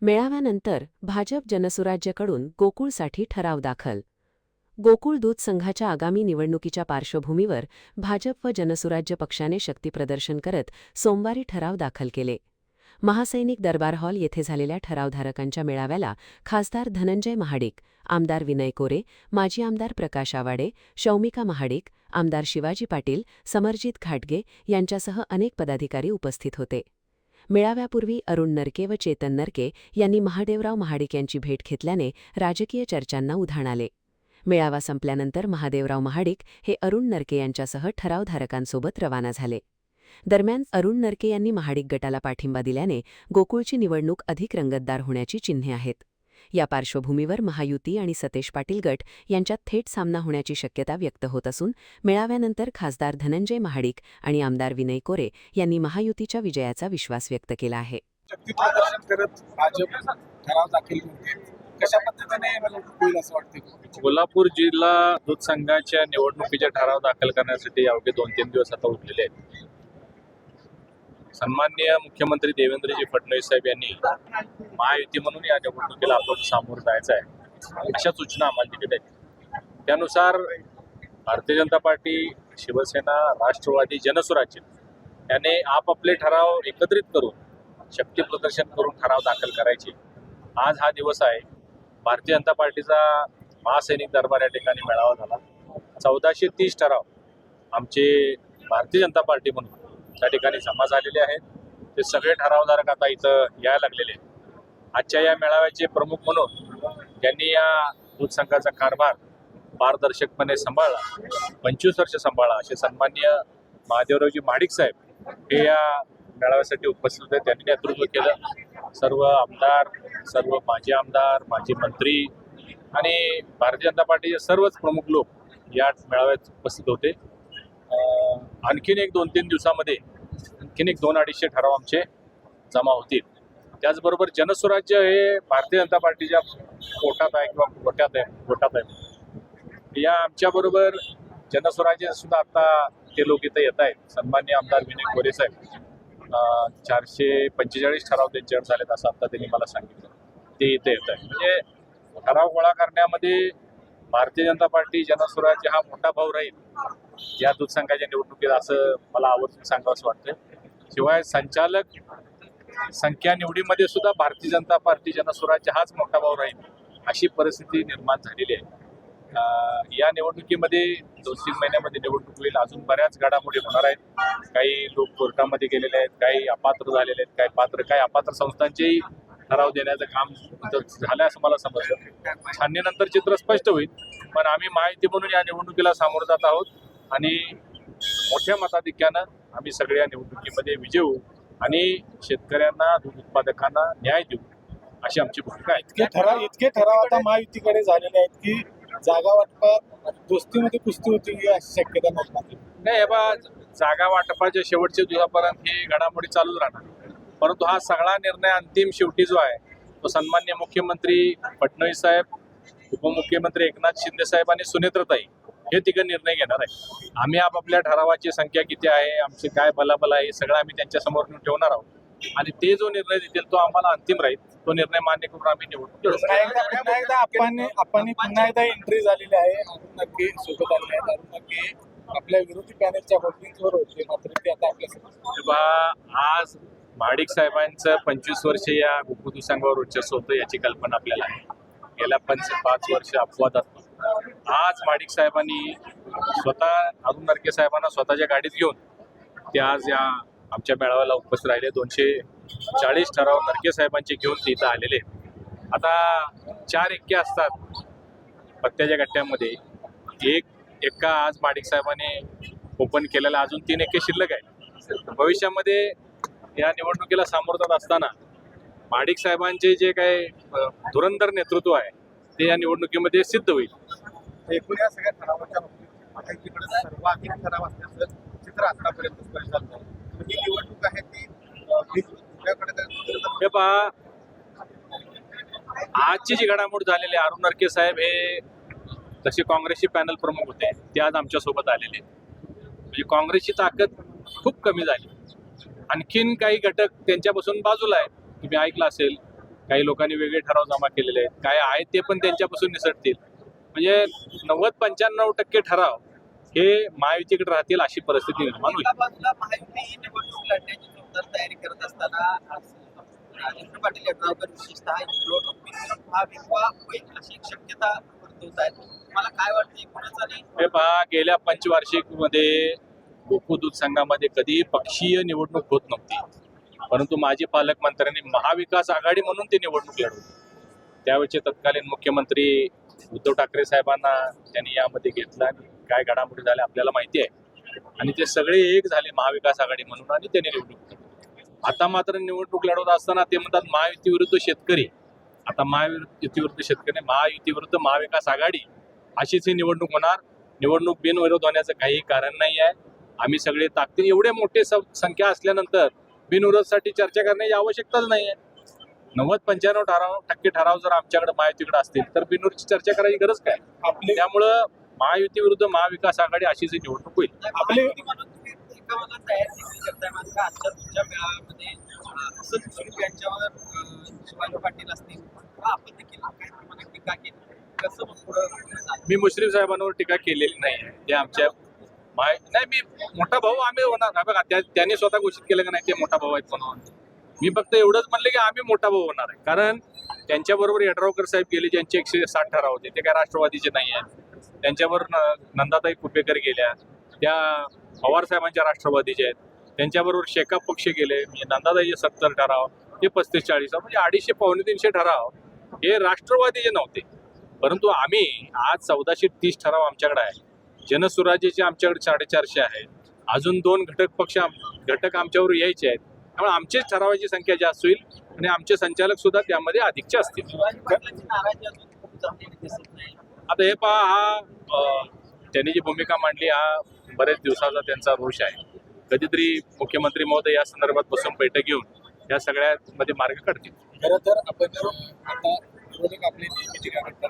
मेळाव्यानंतर भाजप जनसुराज्यकडून गोकुळसाठी ठराव दाखल. गोकुळ दूध संघाच्या आगामी निवडणुकीच्या पार्श्वभूमीवर भाजप व जनसुराज्य पक्षाने शक्तीप्रदर्शन करत सोमवारी ठराव दाखल केले. महासैनिक दरबार हॉल येथे झालेल्या ठरावधारकांच्या मेळाव्याला खासदार धनंजय महाडिक, आमदार विनय कोरे, माजी आमदार प्रकाश आवाडे, शौमिका महाडिक, आमदार शिवाजी पाटील, समरजित घाटगे यांच्यासह अनेक पदाधिकारी उपस्थित होते. मेळाव्यापूर्वी अरुण नरके व चेतन नरके यांनी महादेवराव महाडिक यांची भेट घेतल्याने राजकीय चर्चांना उधाण आले. मेळावा संपल्यानंतर महादेवराव महाडिक हे अरुण नरके यांच्यासह ठरावधारकांसोबत रवाना झाले. दरम्यान अरुण नरके यांनी महाडिक गटाला पाठिंबा दिल्याने गोकुळची निवडणूक अधिक रंगतदार होण्याची चिन्हे आहेत. या पार्श्वभूमीवर महायुती आणि सतेज पाटील गट यांच्यात थेट सामना होण्याची शक्यता व्यक्त होत असून मेळाव्यानंतर खासदार धनंजय महाडिक आणि आमदार विनय कोरे यांनी महायुतीच्या विजयाचा विश्वास व्यक्त केला आहे. शक्तीप्रदर्शन करत भाजप ठराव दाखल करते. कशा पद्धतीने निवडणूक होईल असं वाटतं? कोल्हापूर जिल्हा दूध संघाच्या निवडणुकीचे ठराव दाखल करण्यासाठी अवघे 2-3 दिवस आता उरलेले आहेत. सन्माननीय मुख्यमंत्री देवेंद्रजी फडणवीस साहेब यांनी महायुती म्हणून या निवडणुकीला आपण सामोरं जायचं आहे अशा सूचना आम्हाला दिलेल्या आहेत. त्यानुसार भारतीय जनता पार्टी, शिवसेना, राष्ट्रवादी, जनसुराज्य याने आपापले ठराव एकत्रित करून शक्ती प्रदर्शन करून ठराव दाखल करायचे. आज हा दिवस आहे. भारतीय जनता पार्टीचा महासैनिक दरबार या ठिकाणी मेळावा झाला. 1430 ठराव आमचे भारतीय जनता पार्टी म्हणून त्या ठिकाणी जमा झालेले आहेत. ते सगळे ठरावधारक आता इथं यायला लागलेले आहेत. आजच्या या मेळाव्याचे प्रमुख म्हणून त्यांनी या दूध संघाचा कारभार पारदर्शकपणे सांभाळला, 25 वर्ष सांभाळला असे सन्माननीय महादेवरावजी महाडिक साहेब हे या मेळाव्यासाठी उपस्थित होते. त्यांनी नेतृत्व केलं. सर्व आमदार, सर्व माजी आमदार, माजी मंत्री आणि भारतीय जनता पार्टीचे सर्वच प्रमुख लोक या मेळाव्यात उपस्थित होते. आणखीन एक 2-3 दिवसामध्ये आणखीन एक 200-250 ठराव आमचे जमा होतील. त्याचबरोबर जनसुराज्य हे भारतीय जनता पार्टीच्या पोटात आहे किंवा गोटात आहे. या आमच्याबरोबर जनसुराज्य सुद्धा आता ते लोक इथं येत आहेत. सन्माननीय आमदार विनय कोरे साहेब 445 ठराव त्यांच्यावर झालेत असं आता त्यांनी मला सांगितलं. ते इथे येत आहे. म्हणजे ठराव गोळा करण्यामध्ये भारतीय जनता पार्टी, जनसुराज्य हा मोठा भाऊ राहील या दूध संघाच्या निवडणुकीत असं मला आवर्जून सांगावंसं वाटतं. शिवाय संचालक संख्या निवडीमध्ये सुद्धा भारतीय जनता पार्टी, जनसुराज्य हाच मोठा भाऊ राहील अशी परिस्थिती निर्माण झालेली आहे. या निवडणुकीमध्ये 2-3 महिन्यामध्ये निवडणूक होईल. अजून बऱ्याच घडामोडी होणार आहेत. काही लोक कोर्टामध्ये गेलेले आहेत, काही अपात्र झालेले आहेत, काही पात्र, काही अपात्र संस्थांचेही ठराव देण्याचं काम झालं असं मला समजलं. छाननीनंतर चित्र स्पष्ट होईल. पण आम्ही महायुती म्हणून या निवडणुकीला सामोरं जात आहोत आणि मोठ्या मताधिक्यानं आम्ही सगळ्या निवडणुकीमध्ये विजय होऊ आणि शेतकऱ्यांना, दूध उत्पादकांना न्याय देऊ अशी आमची भूमिका आहे. इतके ठराव आता महायुतीकडे झालेले आहेत की जागा वाटपात दोस्तीमध्ये कुस्ती होती अशी शक्यता नाही. हे बा, जागा वाटपाच्या शेवटच्या दिवसापर्यंत ही घडामोडी चालूच राहणार. परंतु हा सगळा निर्णय अंतिम शेवटी जो आहे तो सन्माननीय मुख्यमंत्री फडणवीस साहेब, उपमुख्यमंत्री एकनाथ शिंदे साहेब आणि सुनेत्रताई हे तिघं निर्णय घेणार आहे. आम्ही आपापल्या ठरावाची संख्या किती आहे, आमचे काय बलाबल आहे, हे सगळं आम्ही त्यांच्या समोर ठेवणार आहोत आणि ते जो निर्णय देतील तो आम्हाला अंतिम राहील. तो निर्णय मान्य करून आम्ही निवडणूक पुन्हा एकदा एंट्री झालेली आहे. अरुण नरके सोबत आले आहेत. अरुण नरके आपल्या विरोधी पॅनलच्या होल्डिंगवर होते, मात्र ते आता आपल्या आज महाडिक साहेबांचं 25 वर्ष या गोकुळ दूध संघावर वर्चस्व होतं याची कल्पना आपल्याला आहे. गेल्या 5 वर्ष अपवादात आज महाडिक साहेबांनी स्वतः अरुण नरके साहेबांना स्वतःच्या गाडीत घेऊन ते आज या आमच्या मेळाव्याला उपस्थित राहिले. 240 ठराव नरके साहेबांचे घेऊन ते इथं आलेले. आता 4 एक्के असतात पत्त्याच्या गट्ट्यामध्ये. एक एक्का आज महाडिक साहेबांनी ओपन केलेला, अजून 3 एक्के शिल्लक आहे. भविष्यामध्ये या निवडणुकीला सामोरं जात असताना महाडिक साहेबांचे जे काही धुरंधर नेतृत्व आहे ते या निवडणुकीमध्ये सिद्ध होईल. एकूण या सगळ्या ठरावाच्या बाबतीत सर्वाधिक ठराव असल्याचं चित्र आतापर्यंत स्पष्ट झालं. ही निवडणूक आहे ती हे पहा, आजची जी घडामोड झालेली आहे, अरुण नरके साहेब हे तसे काँग्रेसचे पॅनल प्रमुख होते, ते आज आमच्यासोबत आलेले. म्हणजे काँग्रेसची ताकद खूप कमी झाली. आणखीन काही घटक त्यांच्यापासून बाजूला आहे. तुम्ही ऐकलं असेल काही लोकांनी वेगळे ठराव जमा केलेले आहेत, काय आहेत ते पण त्यांच्यापासून निसटतील. म्हणजे 90-95% ठराव हे महायुतीकडे राहतील अशी परिस्थिती निर्माण होईल. एका बाजूला महायुती निवडणूक लढण्याची जोरदार तयारी करत असताना राजेंद्र पाटील यड्रावकर विशेषतः निवडणूक हा विकवा होईल अशी एक शक्यता वर्तवत आहेत. मला काय वाटतं कोणाचा नाही हे पहा, गेल्या पंचवार्षिक मध्ये गोकुळ दूध संघामध्ये कधीही पक्षीय निवडणूक होत नव्हती, परंतु माजी पालकमंत्र्यांनी महाविकास आघाडी म्हणून ती निवडणूक लढवली. त्यावेळेचे तत्कालीन मुख्यमंत्री उद्धव ठाकरे साहेबांना त्यांनी यामध्ये घेतलं आणि काय घडामोडी झाल्या आपल्याला माहिती आहे, आणि ते सगळे एक झाले महाविकास आघाडी म्हणून आणि त्यांनी निवडणूक लढवली. आता मात्र निवडणूक लढवत असताना ते म्हणतात महायुती विरुद्ध शेतकरी. आता महायुती विरुद्ध शेतकरी, महायुती विरुद्ध महाविकास आघाडी अशीच ही निवडणूक होणार. निवडणूक बिनविरोध होण्याचं काही कारण नाही आहे. आम्ही सगळे ताकदीने, एवढे मोठे संख्या असल्यानंतर बिनविरोधसाठी चर्चा करण्याची आवश्यकताच नाही आहे. 90-95% ठराव जर आमच्याकडे महायुतीकडे असतील तर बिनविरोधची चर्चा करायची गरज काय. त्यामुळं महायुती विरुद्ध महाविकास आघाडी अशीच ही निवडणूक होईल. महायुती म्हणून तुम्ही एका बाजूला तयारी देखील करताय, मात्र आजच्या तुमच्या मेळाव्यामध्ये असं मुश्रीफ यांच्यावर शिवाजी पाटील असतील किंवा आपण देखील काही प्रमाणात टीका केली. कसं मग पुढं चालतं? मी मुश्रीफ साहेबांवर टीका केलेली नाही आहे. ते आमच्या नाही, मी मोठा भाऊ आम्ही होणार ना. बघा, त्यांनी स्वतः घोषित केलं का नाही ते मोठा भाऊ आहेत म्हणून. मी फक्त एवढंच म्हणलं की आम्ही मोठा भाऊ होणार आहे, कारण त्यांच्याबरोबर यड्रावकर साहेब गेले, ज्यांचे 160 ठराव होते, ते काय राष्ट्रवादीचे नाही आहेत. त्यांच्यावर नंदाताई कुपेकर गेल्या, त्या पवार साहेबांच्या राष्ट्रवादीचे आहेत. त्यांच्याबरोबर शेकाप पक्ष गेले, म्हणजे नंदाताईचे 70 ठराव, ते 35-40, म्हणजे 250-300 ठराव हे राष्ट्रवादीचे नव्हते. परंतु आम्ही आज 1430 ठराव आमच्याकडे आहे. जनसुराज्याचे आमच्याकडे 450 आहेत. अजून 2 घटक आमच्यावर यायचे आहेत. त्यामुळे आमचीच ठरावाची संख्या जास्त होईल आणि आमचे संचालक सुद्धा त्यामध्ये अधिकचे असतील. शिवाजी पाटलांची नाराजी अजून खूप जमलेली दिसत नाही. आता हे पहा, हा त्यांनी जी भूमिका मांडली, हा बरेच दिवसाचा त्यांचा रोष आहे. कधीतरी मुख्यमंत्री महोदय या संदर्भात बसून बैठक घेऊन या सगळ्यामध्ये मार्ग काढतील. खरं तर आपण आता विरोधक आपली नेहमी टीका करतात